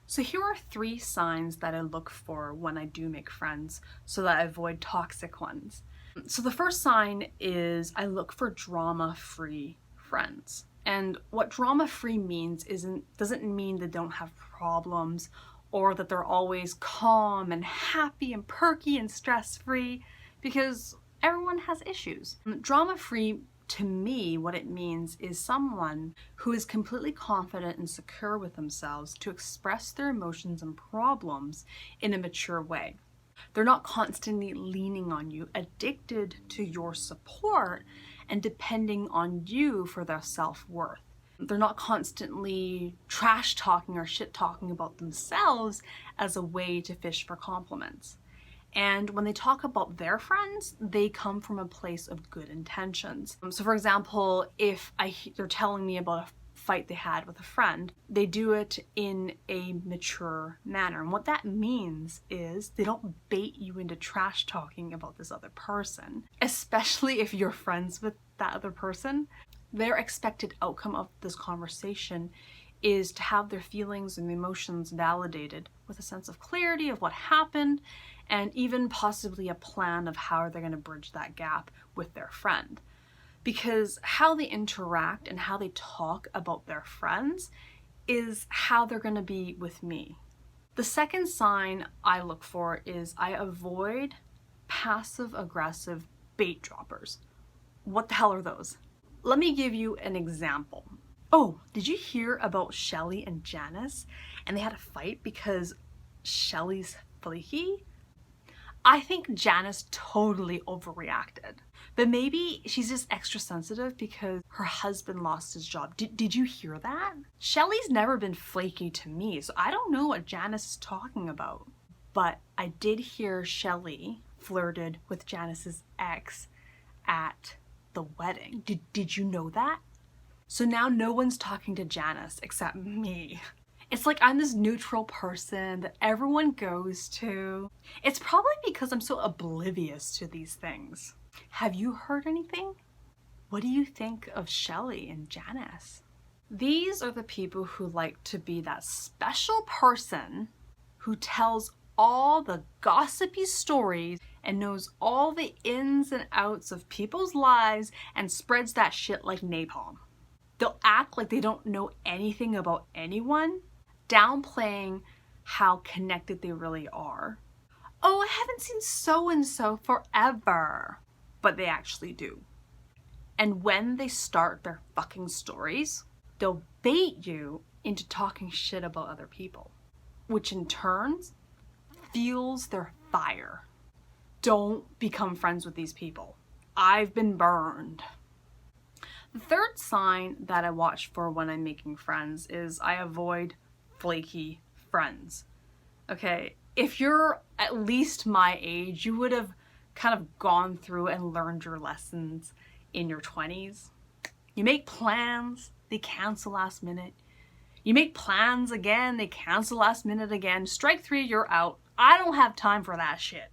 So here are 3 signs that I look for when I do make friends so that I avoid toxic ones. So the first sign is I look for drama-free friends. And what drama-free means doesn't mean they don't have problems or that they're always calm and happy and perky and stress-free, because everyone has issues. Drama-free, to me, what it means is someone who is completely confident and secure with themselves to express their emotions and problems in a mature way. They're not constantly leaning on you, addicted to your support, and depending on you for their self-worth. They're not constantly trash talking or shit talking about themselves as a way to fish for compliments. And when they talk about their friends, they come from a place of good intentions. So for example, if they're telling me about a fight they had with a friend, they do it in a mature manner. And what that means is they don't bait you into trash talking about this other person, especially if you're friends with that other person. Their expected outcome of this conversation is to have their feelings and emotions validated with a sense of clarity of what happened, and even possibly a plan of how they're going to bridge that gap with their friend. Because how they interact and how they talk about their friends is how they're going to be with me. The second sign I look for is I avoid passive-aggressive bait droppers. What the hell are those? Let me give you an example. Oh, did you hear about Shelly and Janice? And they had a fight because Shelly's flaky? I think Janice totally overreacted. But maybe she's just extra sensitive because her husband lost his job. Did you hear that? Shelly's never been flaky to me, so I don't know what Janice is talking about. But I did hear Shelly flirted with Janice's ex at the wedding. Did you know that? So now no one's talking to Janice except me. It's like I'm this neutral person that everyone goes to. It's probably because I'm so oblivious to these things. Have you heard anything? What do you think of Shelly and Janice? These are the people who like to be that special person who tells all the gossipy stories and knows all the ins and outs of people's lives and spreads that shit like napalm. They'll act like they don't know anything about anyone, downplaying how connected they really are. Oh, I haven't seen so-and-so forever. But they actually do. And when they start their fucking stories, they'll bait you into talking shit about other people, which in turn fuels their fire. Don't become friends with these people. I've been burned. The third sign that I watch for when I'm making friends is I avoid flaky friends. Okay, if you're at least my age, you would have kind of gone through and learned your lessons in your 20s. You make plans, they cancel last minute. You make plans again, they cancel last minute again. Strike 3, you're out. I don't have time for that shit.